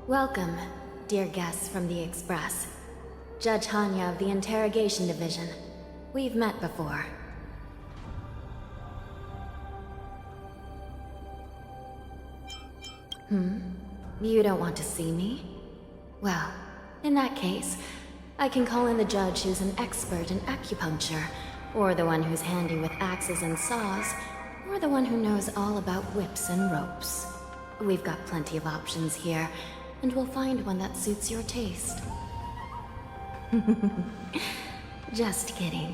Welcome, dear guests from the Express. Judge Hanya of the Interrogation Division. We've met before. You don't want to see me? Well, in that case, I can call in the judge who's an expert in acupuncture, or the one who's handy with axes and saws, or the one who knows all about whips and ropes. We've got plenty of options here, and we'll find one that suits your taste. Just kidding.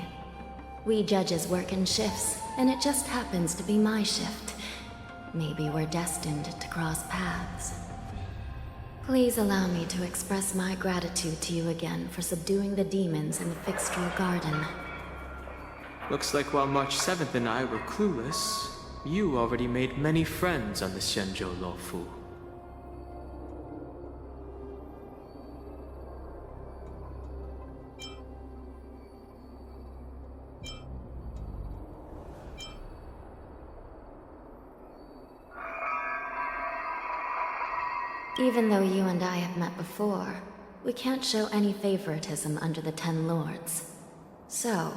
We judges work in shifts, and it just happens to be my shift. Maybe we're destined to cross paths. Please allow me to express my gratitude to you again for subduing the demons in the Fixtral Garden. Looks like while March 7th and I were clueless, you already made many friends on the Shenzhou Luofu. Even though you and I have met before, we can't show any favoritism under the Ten Lords. So,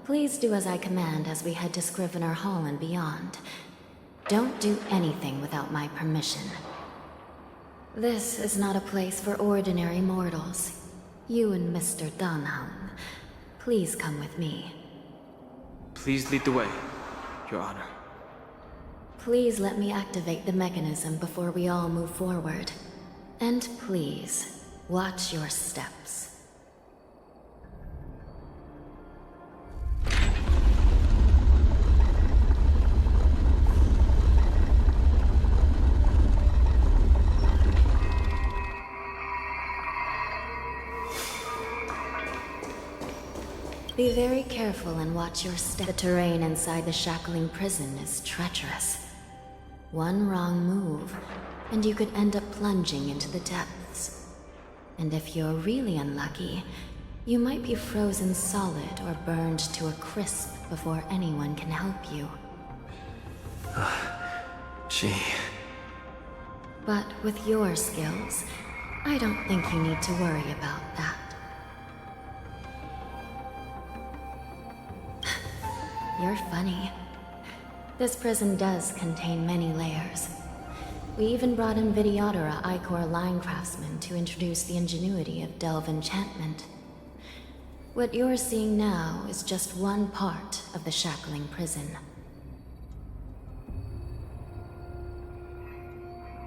please do as I command as we head to Scrivener Hall and beyond. Don't do anything without my permission. This is not a place for ordinary mortals. You and Mr. Danham, please come with me. Please lead the way, Your Honor. Please let me activate the mechanism before we all move forward. And please, watch your steps. Be very careful and watch your step. The terrain inside the shackling prison is treacherous. One wrong move, and you could end up plunging into the depths. And if you're really unlucky, you might be frozen solid or burned to a crisp before anyone can help you. But with your skills, I don't think you need to worry about that. You're funny. This prison does contain many layers. We even brought in Videodora Icor line craftsmen to introduce the ingenuity of Delve enchantment. What you're seeing now is just one part of the shackling prison.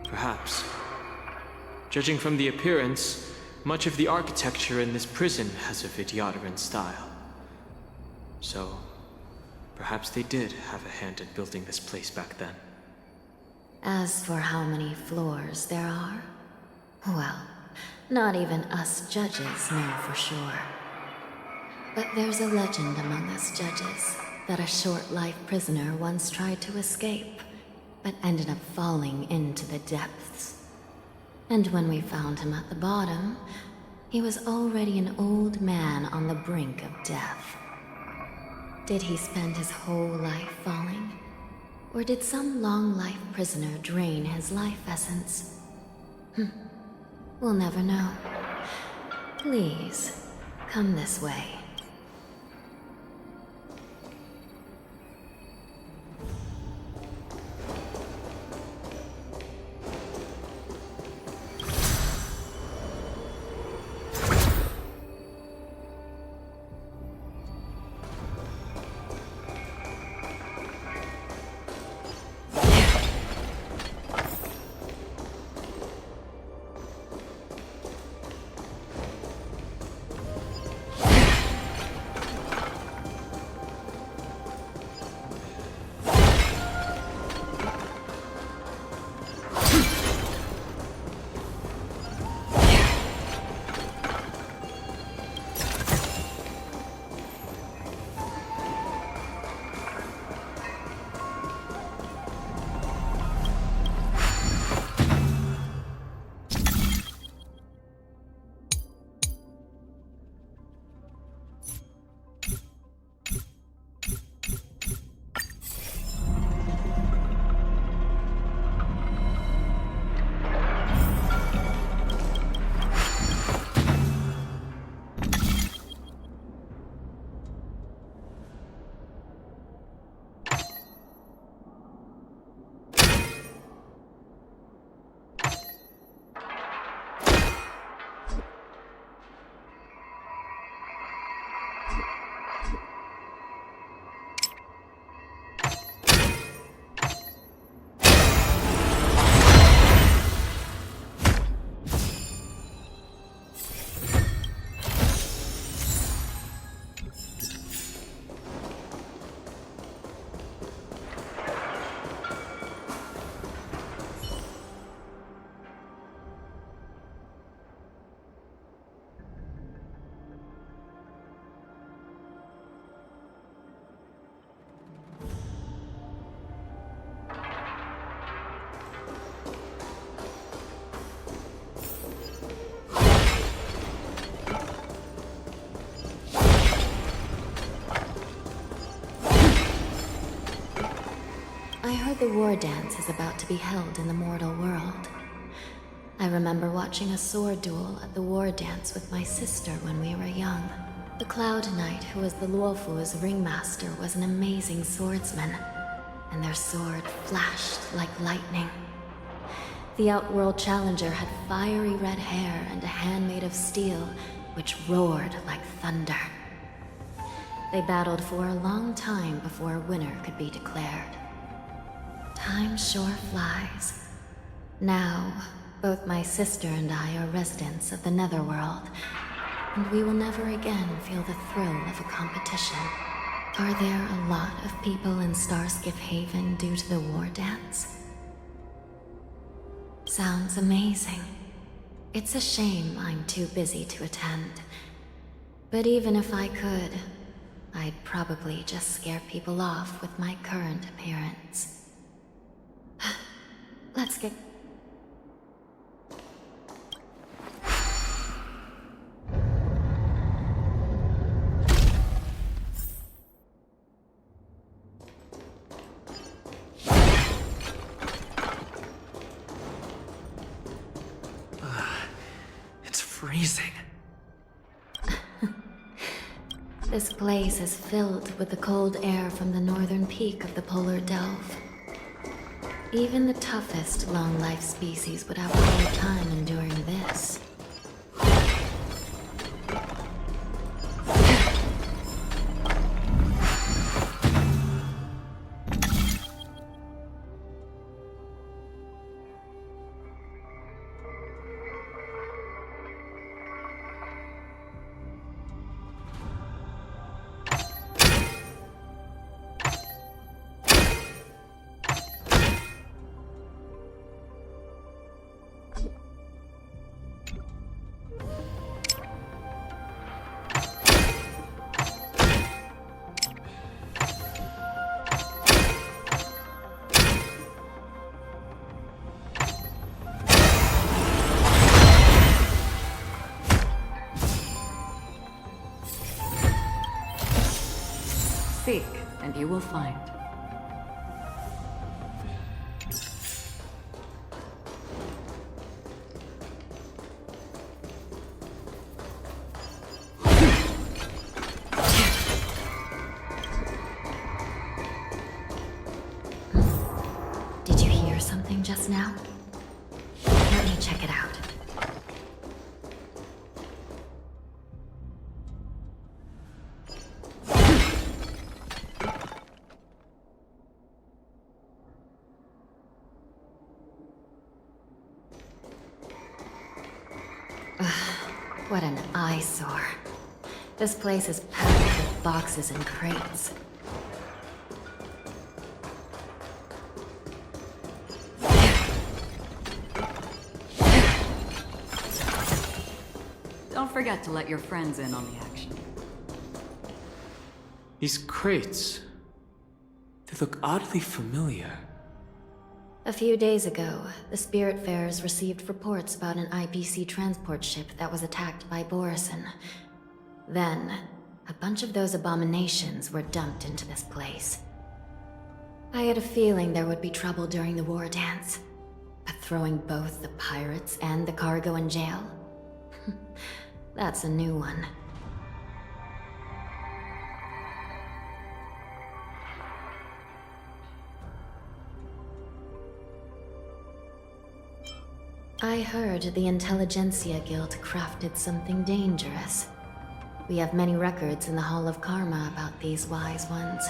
Perhaps. Judging from the appearance, much of the architecture in this prison has a Vidyadoran style. So, perhaps they did have a hand in building this place back then. As for how many floors there are, well, not even us judges know for sure. But there's a legend among us judges that a short-life prisoner once tried to escape, but ended up falling into the depths. And when we found him at the bottom, he was already an old man on the brink of death. Did he spend his whole life falling? Or did some long-life prisoner drain his life essence? We'll never know. Please, come this way. I heard the war dance is about to be held in the mortal world. I remember watching a sword duel at the war dance with my sister when we were young. The Cloud Knight, who was the Luofu's ringmaster, was an amazing swordsman, and their sword flashed like lightning. The Outworld Challenger had fiery red hair and a hand made of steel, which roared like thunder. They battled for a long time before a winner could be declared. Time sure flies. Now, both my sister and I are residents of the Netherworld, and we will never again feel the thrill of a competition. Are there a lot of people in Starskiff Haven due to the war dance? Sounds amazing. It's a shame I'm too busy to attend. But even if I could, I'd probably just scare people off with my current appearance. Let's get... It's freezing. This place is filled with the cold air from the northern peak of the polar delve. Even the toughest long-life species would have a hard time enduring this. Seek, and you will find. Did you hear something just now? Let me check it out. What an eyesore. This place is packed with boxes and crates. Don't forget to let your friends in on the action. These crates, they look oddly familiar. A few days ago, the Spiritfarers received reports about an IBC transport ship that was attacked by Borison. Then, a bunch of those abominations were dumped into this place. I had a feeling there would be trouble during the war dance, but throwing both the pirates and the cargo in jail? That's a new one. I heard the Intelligentsia Guild crafted something dangerous. We have many records in the Hall of Karma about these wise ones.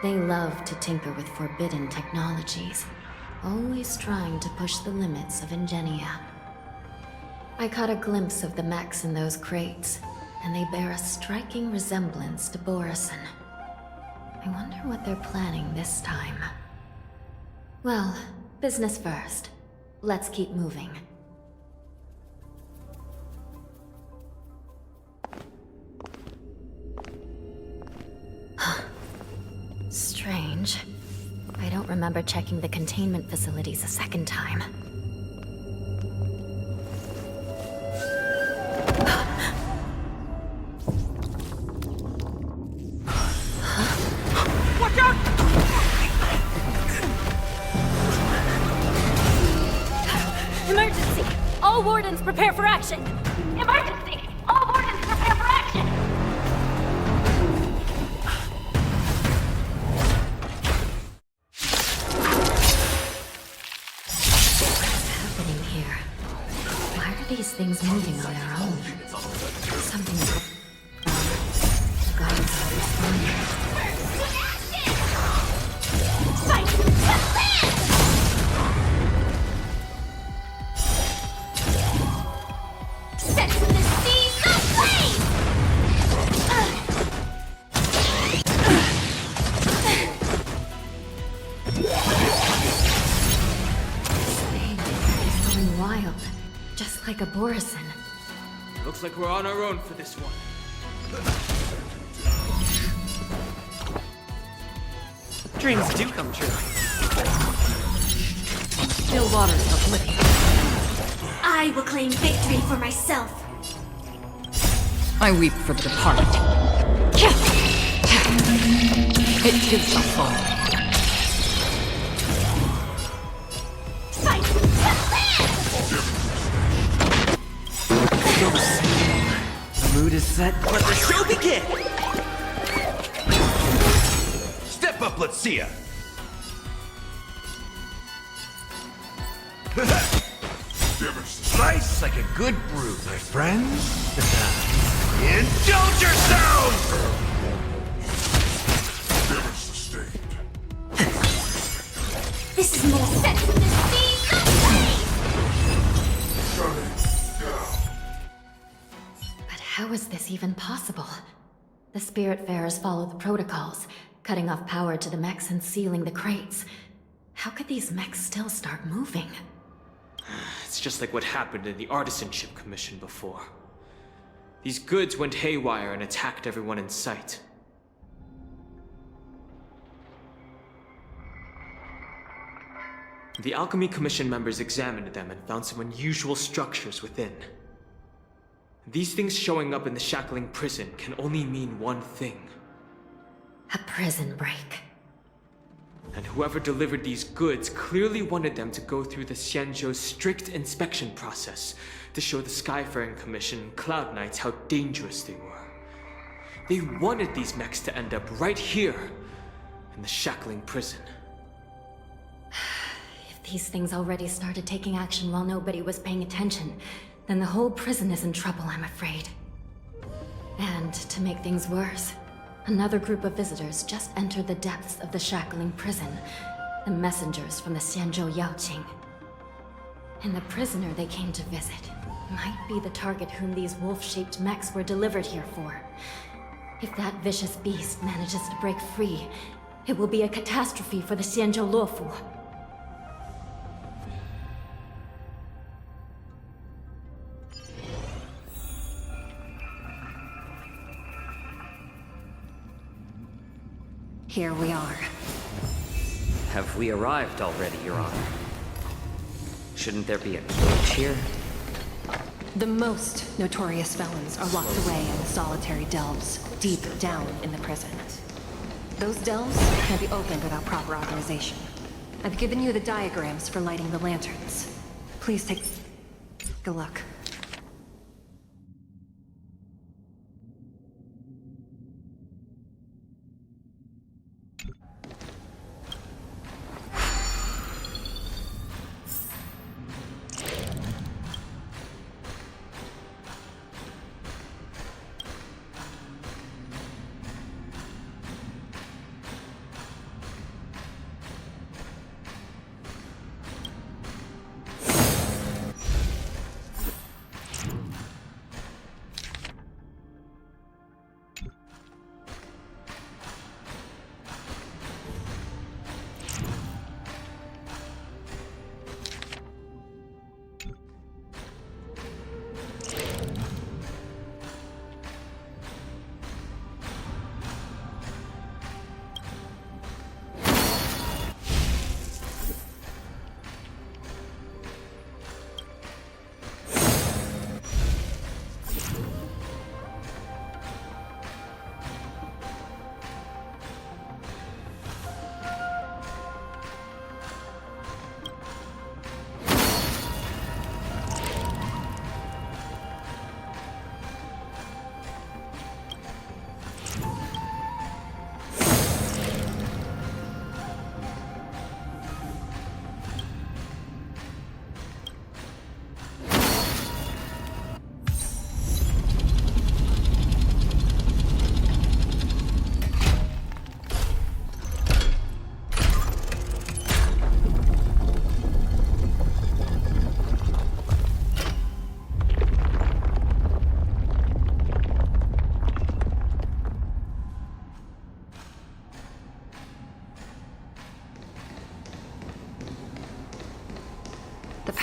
They love to tinker with forbidden technologies, always trying to push the limits of Ingenia. I caught a glimpse of the mechs in those crates, and they bear a striking resemblance to Borison. I wonder what they're planning this time. Well, business first. Let's keep moving. Strange. I don't remember checking the containment facilities a second time. Watch out! Emergency! All wardens prepare for action! Emergency! All wardens prepare for action! What's happening here? Why are these things moving on their own? Something's wrong. The guards are responding. Fight! Set the seas aflame! This thing is going wild, just like a Borison. Looks like we're on our own for this one. Dreams do come true. Still waters of living. I will claim victory for myself. I weep for the departed. It too shall fall. Fight! The mood is set. Let the show begin! Step up, let's see ya! Nice like a good brew, my friends. Indulge yourselves! This is more set than the seas aflame! But how is this even possible? The Spiritfarers follow the protocols, cutting off power to the mechs and sealing the crates. How could these mechs still start moving? It's just like what happened in the Artisanship Commission before. These goods went haywire and attacked everyone in sight. The Alchemy Commission members examined them and found some unusual structures within. These things showing up in the shackling prison can only mean one thing. A prison break. And whoever delivered these goods clearly wanted them to go through the Xianzhou's strict inspection process to show the Skyfaring Commission and Cloud Knights how dangerous they were. They wanted these mechs to end up right here, in the shackling prison. If these things already started taking action while nobody was paying attention, then the whole prison is in trouble, I'm afraid. And to make things worse, another group of visitors just entered the depths of the shackling prison. The messengers from the Xianzhou Yaoqing. And the prisoner they came to visit might be the target whom these wolf-shaped mechs were delivered here for. If that vicious beast manages to break free, it will be a catastrophe for the Xianzhou Luofu. Here we are. Have we arrived already, Your Honor? Shouldn't there be a cage here? The most notorious felons are locked away in the solitary delves, deep down in the prison. Those delves can't be opened without proper authorization. I've given you the diagrams for lighting the lanterns. Please take a look.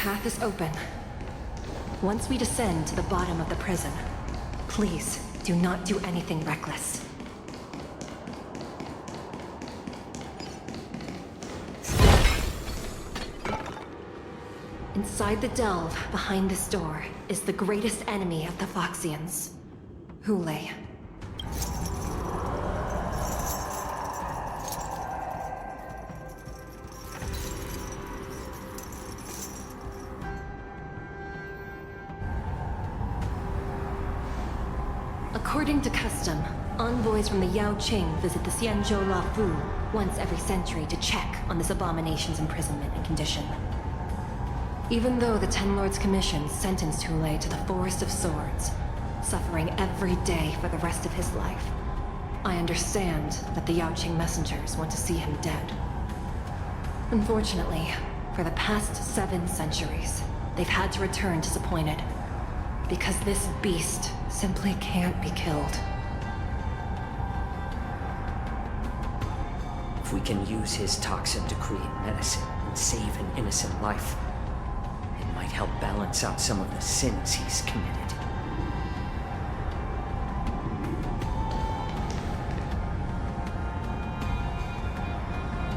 path is open. Once we descend to the bottom of the prison, please do not do anything reckless. Inside the delve, behind this door, is the greatest enemy of the Foxians, Hule. According to custom, envoys from the Yao Qing visit the Xianzhou La Fu once every century to check on this abomination's imprisonment and condition. Even though the Ten Lords Commission sentenced Hule to the Forest of Swords, suffering every day for the rest of his life, I understand that the Yao Qing messengers want to see him dead. Unfortunately, for the past 7 centuries, they've had to return disappointed, because this beast simply can't be killed. If we can use his toxin to create medicine and save an innocent life, it might help balance out some of the sins he's committed.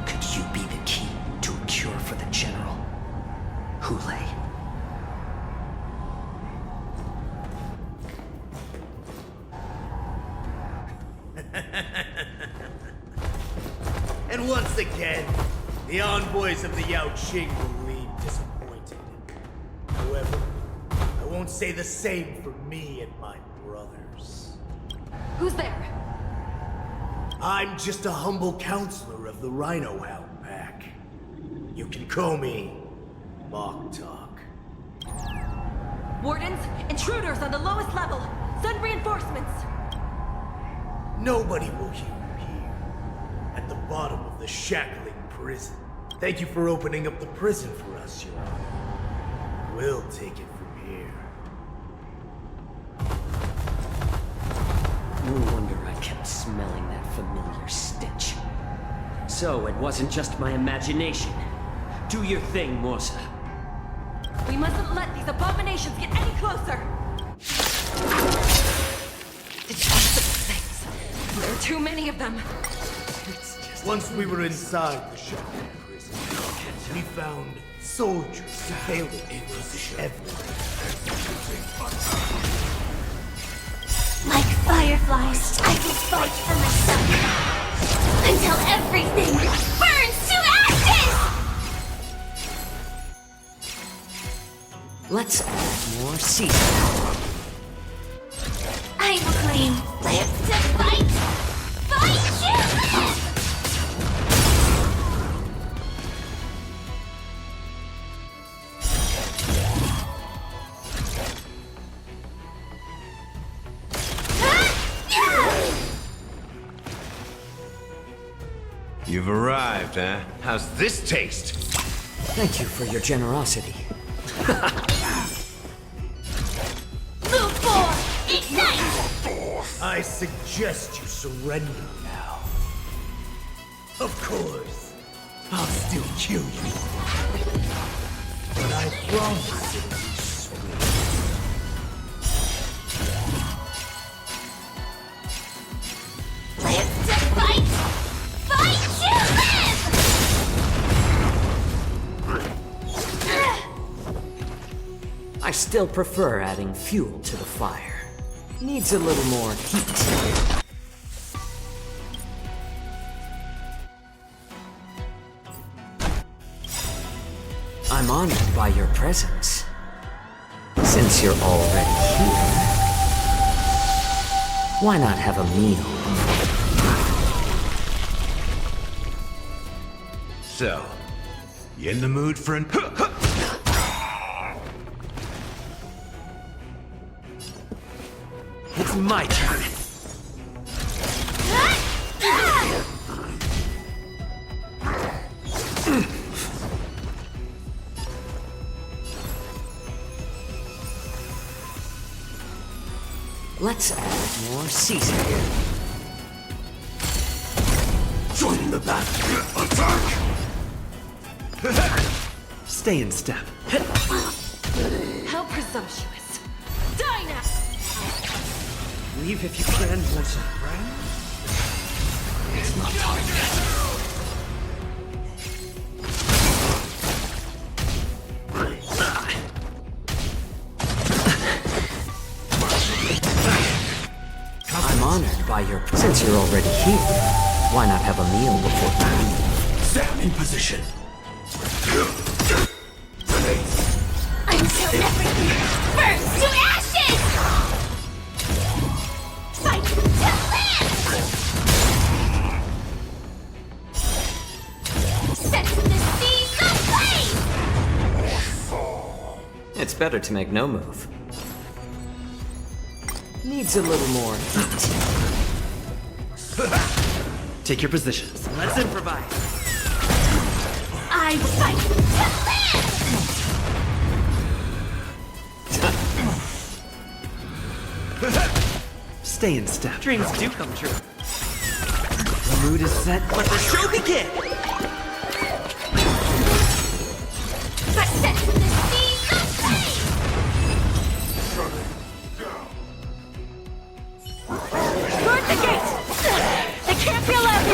Could you be the key to a cure for the General? Hule? And once again, the envoys of the Yao Qing will leave disappointed. However, I won't say the same for me and my brothers. Who's there? I'm just a humble counselor of the Rhino Hound Pack. You can call me Mock Talk. Wardens, intruders on the lowest level. Send reinforcements. Nobody will hear you here. At the bottom of the shackling prison. Thank you for opening up the prison for us, Your Honor. We'll take it from here. No wonder I kept smelling that familiar stench. So it wasn't just my imagination. Do your thing, Morsa. We mustn't let these abominations get any closer! Detestable things. There are too many of them. Once we were inside the shackling prison, we found soldiers surveilling us everywhere. Like fireflies, I will fight for myself until everything burns to ashes! Let's add more seasoning. I proclaim, live to fight! Fight you live! You've arrived, huh? How's this taste? Thank you for your generosity. Move forward! Ignite! I suggest you surrender now. Of course, I'll still kill you. But I promise it'll be sweet. Live to fight! Fight you live! I still prefer adding fuel to the fire. Needs a little more heat. I'm honored by your presence. Since you're already here, why not have a meal? So, you in the mood for an... It's my turn. Let's add more seasoning. Join the battle! Attack! Stay in step. Presumptuous. Die now! Leave if you can, Wilson, friend. It's not time yet. I'm honored by your... Since you're already here, why not have a meal before you? Stand in position. Until everything burns to ashes! Fight to live! Set the seas aflame! It's better to make no move. Needs a little more heat. Take your positions. Let's improvise. I fight to live! Stay in step. Dreams do come true. The mood is set. Let the show begin! But set the seas aflame! Guard the gate! They can't be allowed in!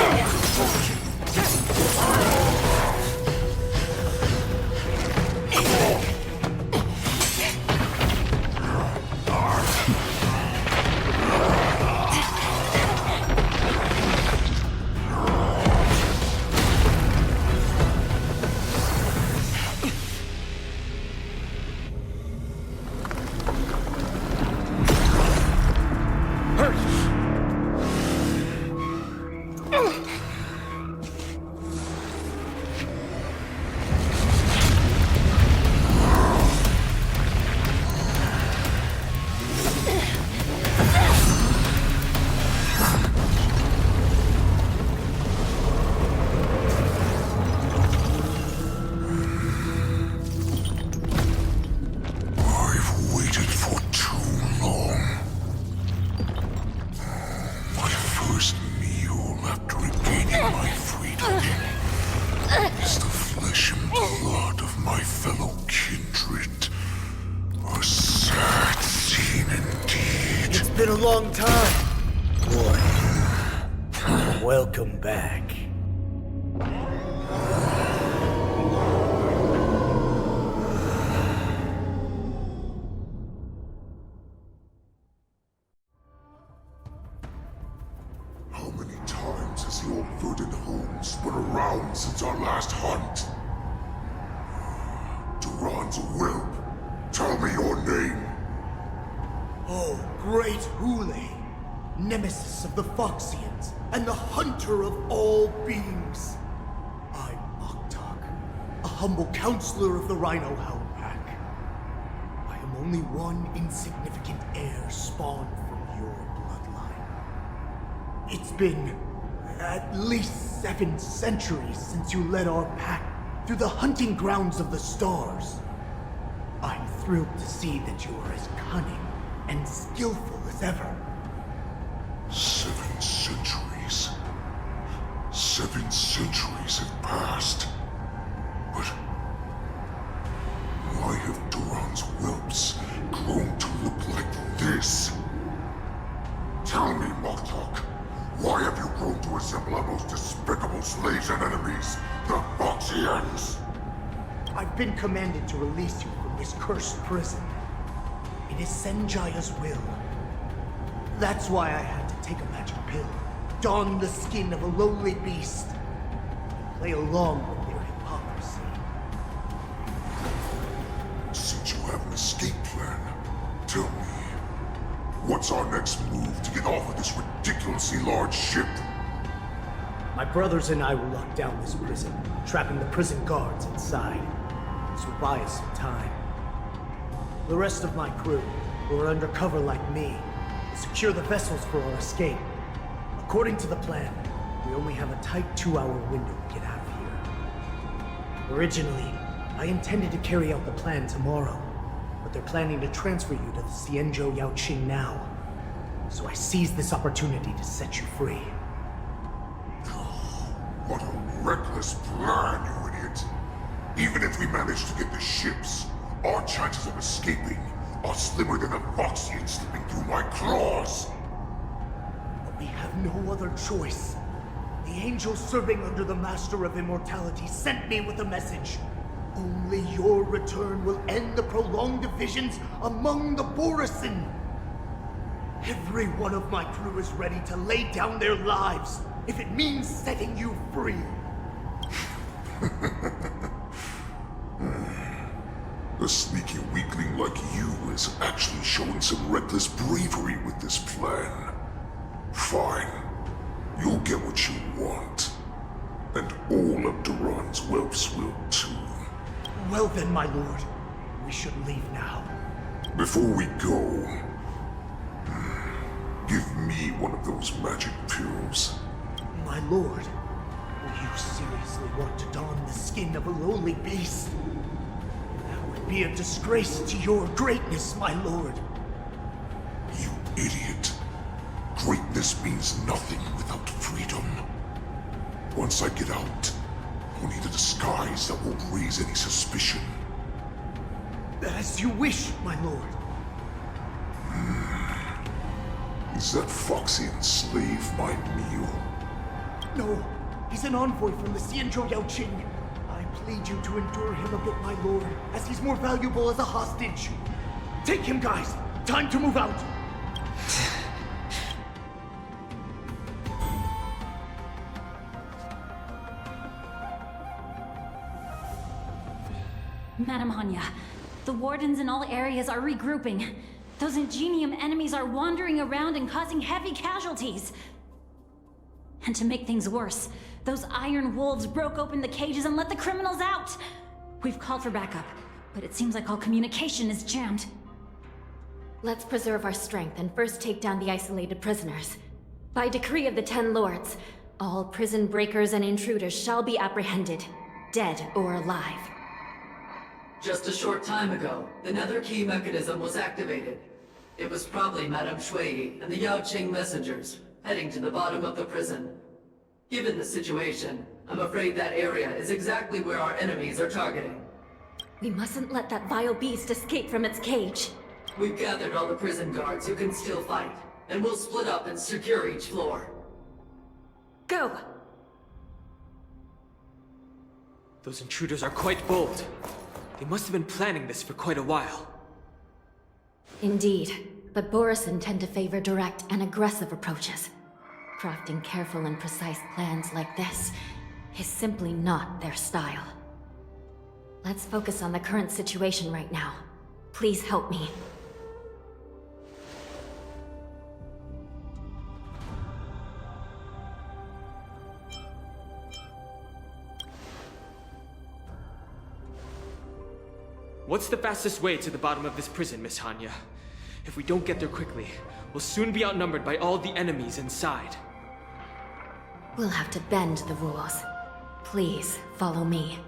Been a long time. Boy, welcome back. How many times has the old verdant homes been around since our last hunt? Duran's whelp, tell me your name. Oh, great Hule, nemesis of the Foxians, and the hunter of all beings. I'm Moktok, a humble counselor of the Rhino Hound Pack. I am only one insignificant heir spawned from your bloodline. It's been at least 7 centuries since you led our pack through the hunting grounds of the stars. I'm thrilled to see that you are as cunning and skillful as ever. 7 centuries. 7 centuries have passed. But why have Duran's whelps grown to look like this? Tell me, Moktok, why have you grown to resemble our most despicable slaves and enemies, the Foxians? I've been commanded to release you from this cursed prison. It is Senjaya's will. That's why I had to take a magic pill, don the skin of a lowly beast, play along with their hypocrisy. Since you have an escape plan, tell me, what's our next move to get off of this ridiculously large ship? My brothers and I will lock down this prison, trapping the prison guards inside. This will buy us some time. The rest of my crew, who are undercover like me, will secure the vessels for our escape. According to the plan, we only have a tight 2-hour window to get out of here. Originally, I intended to carry out the plan tomorrow, but they're planning to transfer you to the Xianzhou Yaoqing now. So I seized this opportunity to set you free. What a reckless plan, you idiot! Even if we manage to get the ships, our chances of escaping are slimmer than a Foxian slipping through my claws. But we have no other choice. The angel serving under the Master of Immortality sent me with a message. Only your return will end the prolonged divisions among the Borisin. Every one of my crew is ready to lay down their lives if it means setting you free. A sneaky weakling like you is actually showing some reckless bravery with this plan. Fine. You'll get what you want. And all of Duran's whelps will too. Well then, my lord. We should leave now. Before we go, give me one of those magic pills. My lord, will you seriously want to don the skin of a lowly beast? That would be a disgrace to your greatness, my lord. You idiot. Greatness means nothing without freedom. Once I get out, I'll need a disguise that won't raise any suspicion. As you wish, my lord. Is that Foxian slave my meal? No, he's an envoy from the Xianzhou Yao Qing. I plead you to endure him a bit, my lord, as he's more valuable as a hostage. Take him, guys. Time to move out. Madam Hanya, the wardens in all areas are regrouping. Those Ingenium enemies are wandering around and causing heavy casualties. And to make things worse, those iron wolves broke open the cages and let the criminals out. We've called for backup, but it seems like all communication is jammed. Let's preserve our strength and first take down the isolated prisoners. By decree of the Ten Lords, all prison breakers and intruders shall be apprehended, dead or alive. Just a short time ago, the Nether Key mechanism was activated. It was probably Madame Shui and the Yao Qing messengers, heading to the bottom of the prison. Given the situation, I'm afraid that area is exactly where our enemies are targeting. We mustn't let that vile beast escape from its cage. We've gathered all the prison guards who can still fight, and we'll split up and secure each floor. Go! Those intruders are quite bold. They must have been planning this for quite a while. Indeed, but Borisin tend to favor direct and aggressive approaches. Crafting careful and precise plans like this is simply not their style. Let's focus on the current situation right now. Please help me. What's the fastest way to the bottom of this prison, Miss Hanya? If we don't get there quickly, we'll soon be outnumbered by all the enemies inside. We'll have to bend the rules. Please, follow me.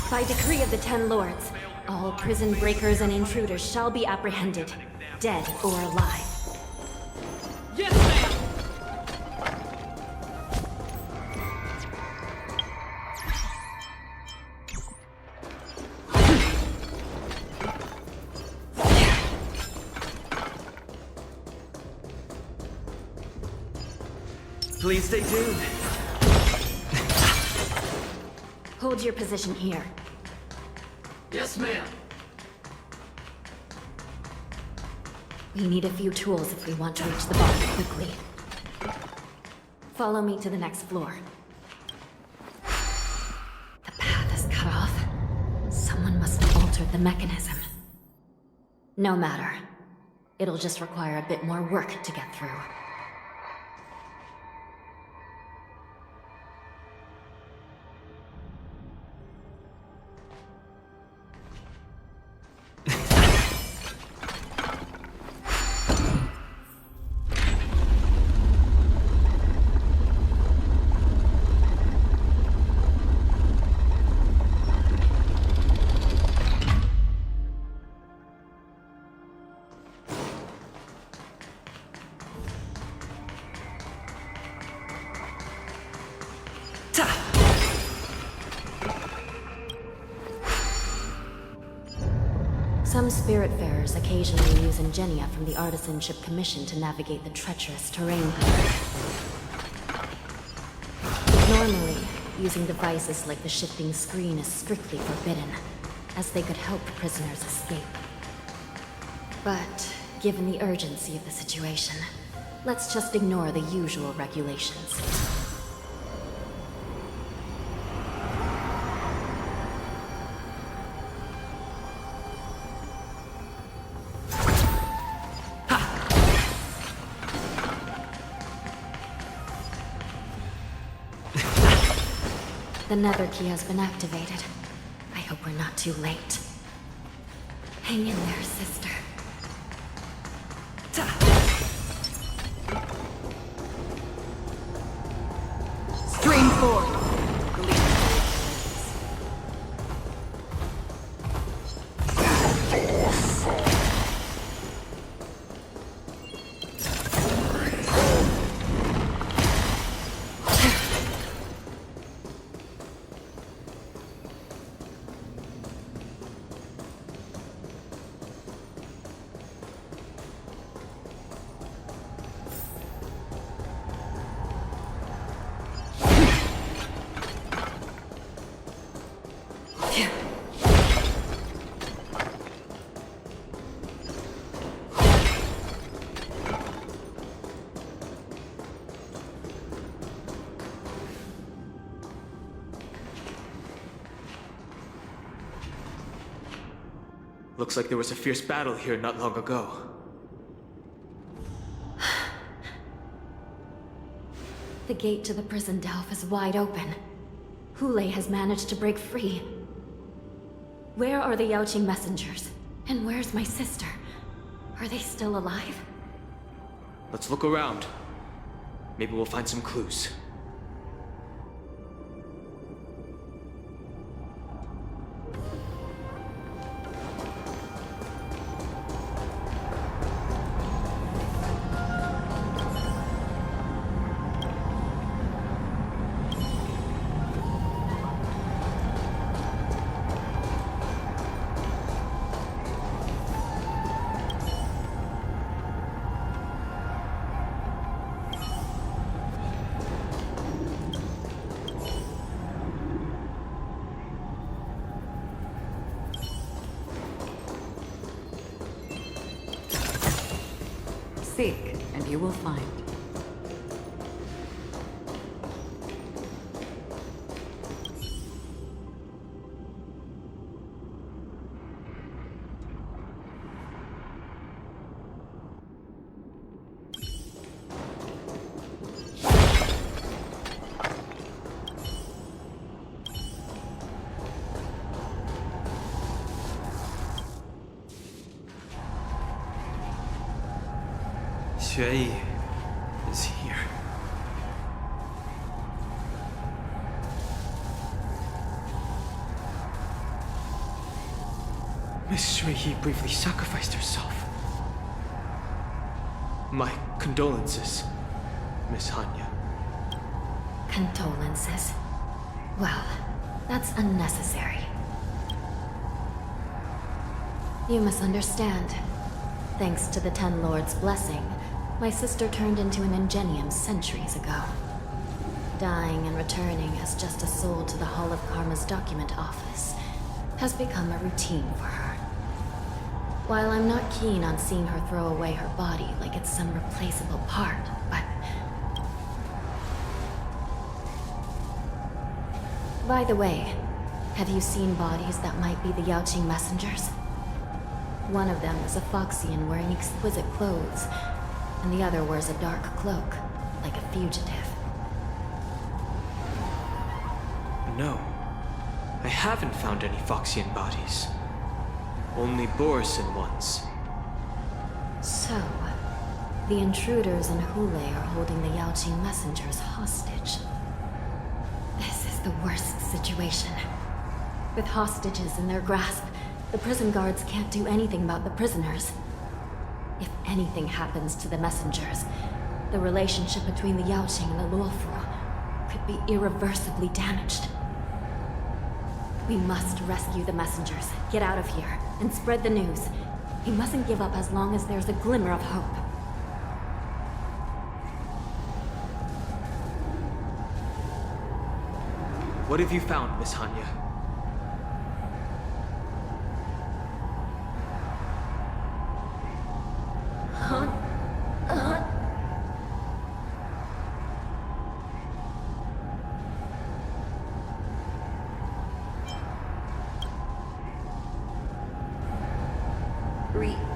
By decree of the Ten Lords, all prison breakers and intruders shall be apprehended, dead or alive. Yes, ma'am! Please stay tuned. Hold your position here. Yes, ma'am. We need a few tools if we want to reach the bottom quickly. Follow me to the next floor. The path is cut off. Someone must have altered the mechanism. No matter. It'll just require a bit more work to get through. Some Spiritfarers occasionally use ingenia from the Artisanship Commission to navigate the treacherous terrain. Normally, using devices like the shifting screen is strictly forbidden, as they could help prisoners escape. But, given the urgency of the situation, let's just ignore the usual regulations. The nether key has been activated. I hope we're not too late. Hang in there, sister. Stream forward. Looks like there was a fierce battle here not long ago. The gate to the prison delve is wide open. Hule has managed to break free. Where are the Yaoqing messengers? And where's my sister? Are they still alive? Let's look around. Maybe we'll find some clues. Seek, and you will find. Xue is here. Miss Xue briefly sacrificed herself. My condolences, Miss Hanya. Condolences. Well, that's unnecessary. You misunderstand. Thanks to the Ten Lords' blessing, my sister turned into an ingenium centuries ago. Dying and returning as just a soul to the Hall of Karma's document office has become a routine for her. While I'm not keen on seeing her throw away her body like it's some replaceable part, but... By the way, have you seen bodies that might be the Yaoqing messengers? One of them is a Foxian wearing exquisite clothes, and the other wears a dark cloak, like a fugitive. No. I haven't found any Foxian bodies. Only Borisin ones. So, the intruders in Hule are holding the Yaoqing messengers hostage. This is the worst situation. With hostages in their grasp, the prison guards can't do anything about the prisoners. If anything happens to the messengers, the relationship between the Yaoqing and the Luofu could be irreversibly damaged. We must rescue the messengers, get out of here, and spread the news. We mustn't give up as long as there's a glimmer of hope. What have you found, Miss Hanya?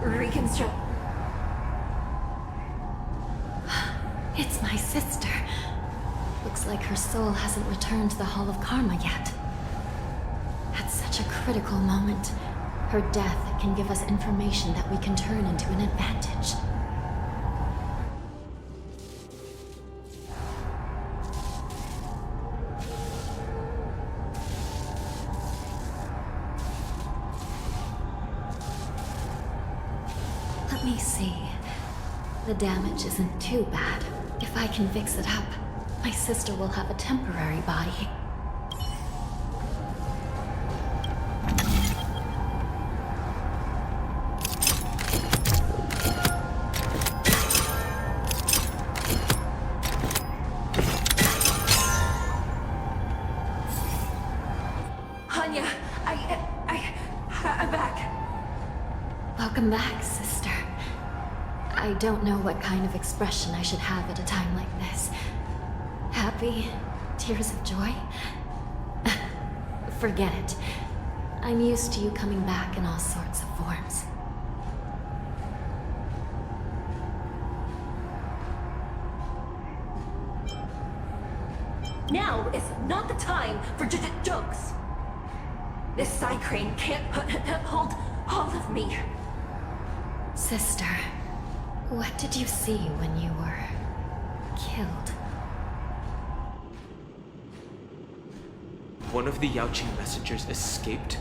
Reconstruct. It's my sister. Looks like her soul hasn't returned to the Hall of Karma yet. At such a critical moment, her death can give us information that we can turn into an advantage. Let me see. The damage isn't too bad. If I can fix it up, my sister will have a temporary body. Hanya, I'm back. Welcome back, sister. I don't know what kind of expression I should have at a time like this. Happy? Tears of joy? Forget it. I'm used to you coming back in all sorts of forms. Now is not the time for jokes. This side crane can't hold all of me. Sister, what did you see when you were killed? One of the Yaoqing messengers escaped,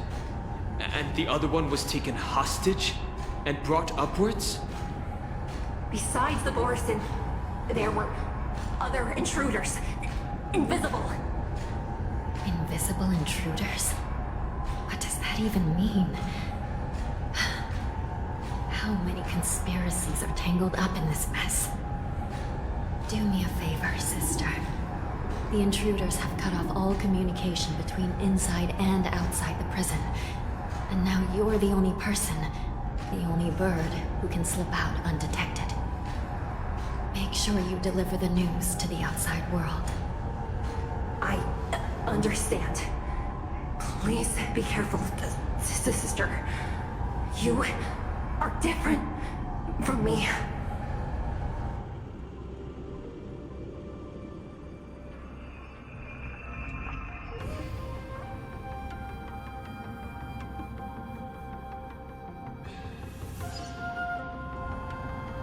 and the other one was taken hostage and brought upwards? Besides the Borison, there were other intruders. Invisible. Invisible intruders? What does that even mean? How many conspiracies are tangled up in this mess? Do me a favor, sister. The intruders have cut off all communication between inside and outside the prison. And now you're the only person, the only bird, who can slip out undetected. Make sure you deliver the news to the outside world. I understand. Please be careful, sister. You are different from me.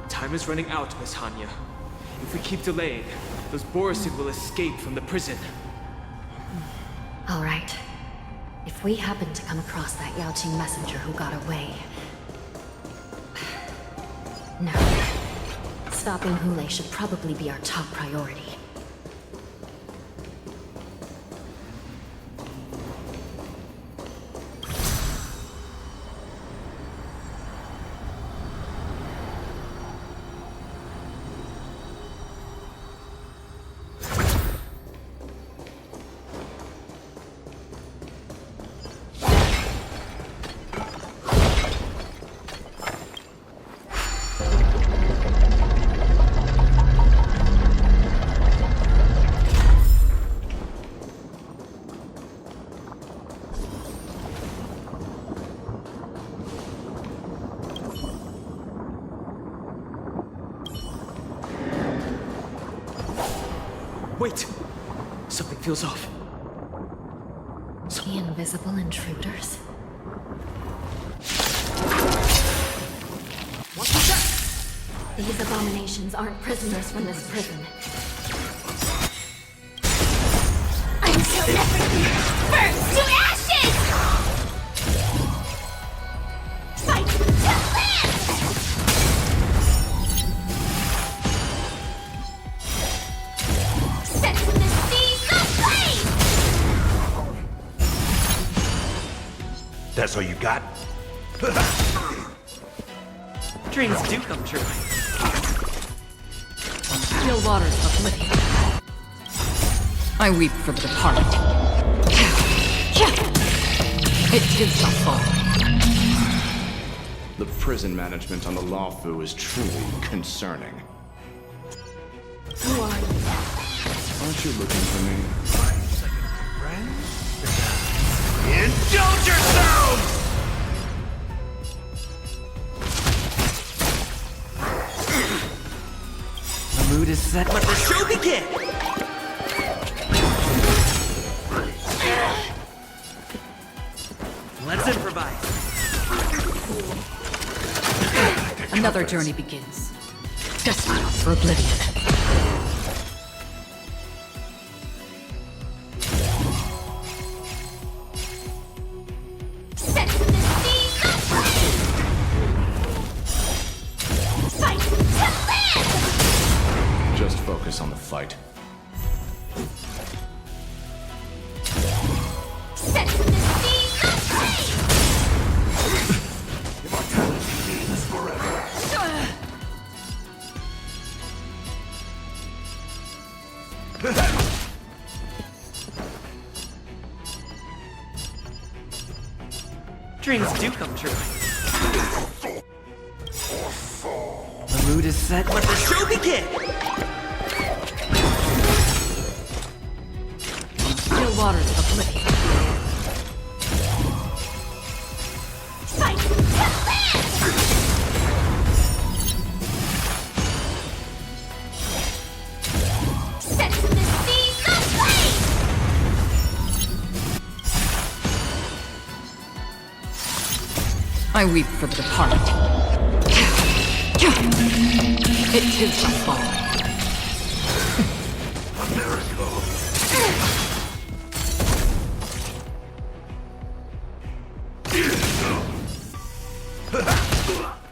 Time is running out, Miss Hanya. If we keep delaying, those Borison will escape from the prison. All right. If we happen to come across that Yaoqing messenger who got away... No. Stopping Hule should probably be our top priority. Wait! Something feels off. The invisible intruders? What was that? These abominations aren't prisoners from this prison. Until everything burns to ashes! Fight to live! Set to the seas of flame! That's all you got? Dreams do come true. Still waters of oblivion. I weep for the departed. It too shall fall. The prison management on the Lawfu is truly concerning. Who are you? Aren't you looking for me? Indulge yourselves! The mood is set. Let the show begin! Let's improvise. Another journey begins. Destined for oblivion. Set the seas aflame! Fight to live! Just focus on the fight. Set the seas aflame! Immortality means forever. Dreams do come true. The mood is set. Let the show begin! Still waters of oblivion. Fight to live! Set the seas aflame! I weep for the departed. It too shall fall.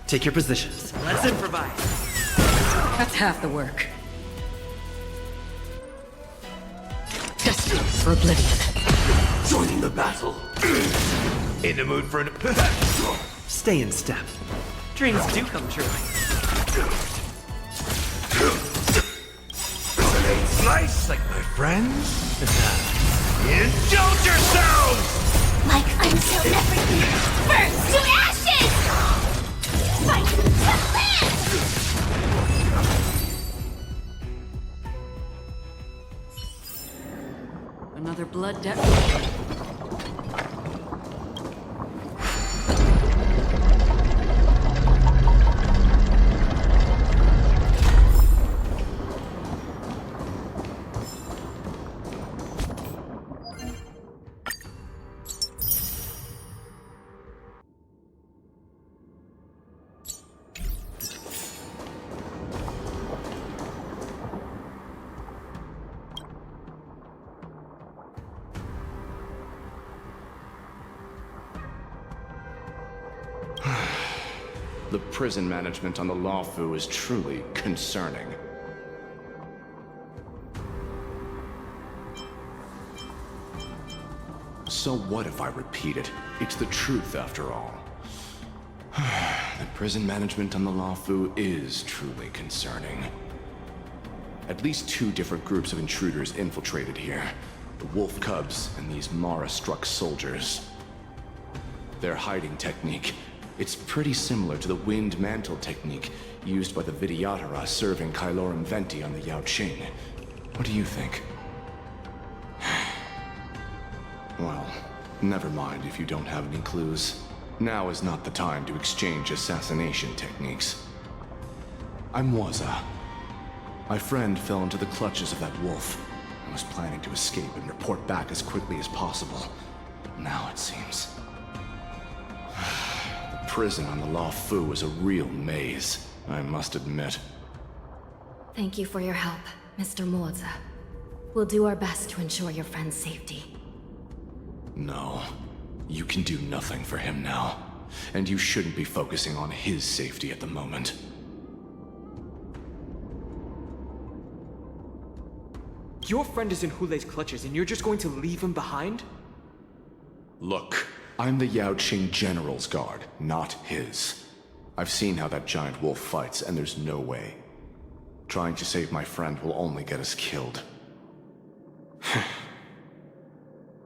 Take your positions. Let's improvise. That's half the work. Destined for oblivion. Joining the battle. In the mood for an... Stay in step. Dreams do come true. Slice like my friends? Indulge yourselves! Like until everything burns to ashes! Fight to live! Another blood debt. The prison management on the Lawfu is truly concerning. So what if I repeat it? It's the truth after all. The prison management on the Lawfu is truly concerning. At least 2 different groups of intruders infiltrated here. The Wolf Cubs and these Mara-struck soldiers. Their hiding technique, it's pretty similar to the Wind Mantle technique used by the Vidyadhara serving Kailorum Venti on the Yaoqing. What do you think? Well, never mind if you don't have any clues. Now is not the time to exchange assassination techniques. I'm Waza. My friend fell into the clutches of that wolf. I was planning to escape and report back as quickly as possible. But now it seems... The prison on the Lawfu is a real maze, I must admit. Thank you for your help, Mr. Moza. We'll do our best to ensure your friend's safety. No, you can do nothing for him now. And you shouldn't be focusing on his safety at the moment. Your friend is in Hule's clutches and you're just going to leave him behind? Look, I'm the Yaoqing General's guard, not his. I've seen how that giant wolf fights, and there's no way. Trying to save my friend will only get us killed.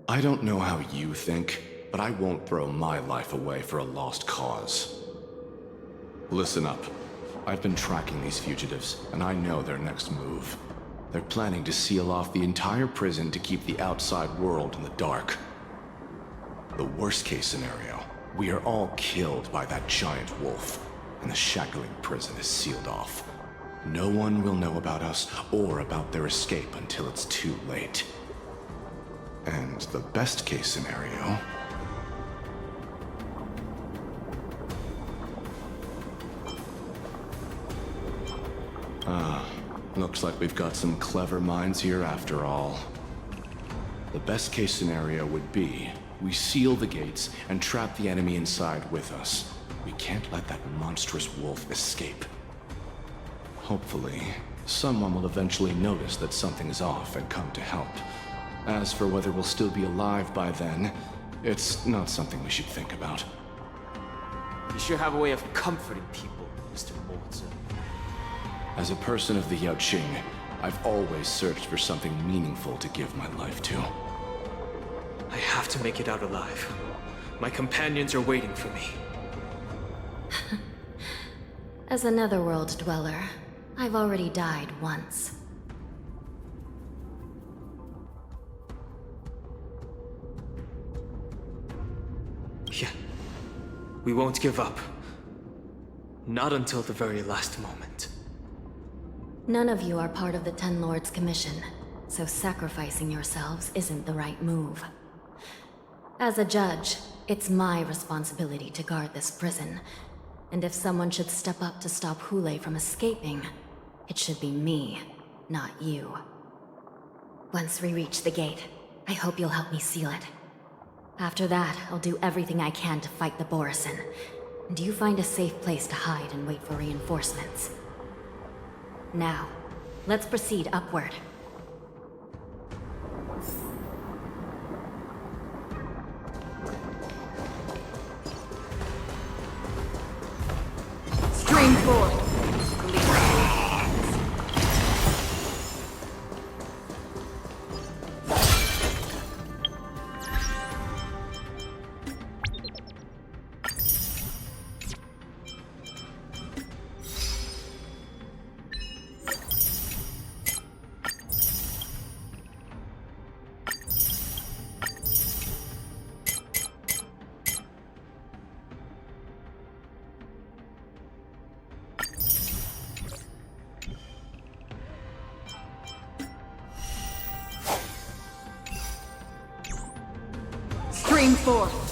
I don't know how you think, but I won't throw my life away for a lost cause. Listen up. I've been tracking these fugitives, and I know their next move. They're planning to seal off the entire prison to keep the outside world in the dark. The worst case scenario, we are all killed by that giant wolf, and the shackling prison is sealed off. No one will know about us or about their escape until it's too late. And the best case scenario... looks like we've got some clever minds here after all. The best case scenario would be we seal the gates and trap the enemy inside with us. We can't let that monstrous wolf escape. Hopefully, someone will eventually notice that something's off and come to help. As for whether we'll still be alive by then, it's not something we should think about. You sure have a way of comforting people, Mr. Mortzer. As a person of the Yaoqing, I've always searched for something meaningful to give my life to. I have to make it out alive. My companions are waiting for me. As a netherworld dweller, I've already died once. Yeah. We won't give up. Not until the very last moment. None of you are part of the Ten Lords' commission, so sacrificing yourselves isn't the right move. As a judge, it's my responsibility to guard this prison, and if someone should step up to stop Hule from escaping, it should be me, not you. Once we reach the gate, I hope you'll help me seal it. After that, I'll do everything I can to fight the Borisin, and you find a safe place to hide and wait for reinforcements. Now, let's proceed upward. Stream forth. Stream forth.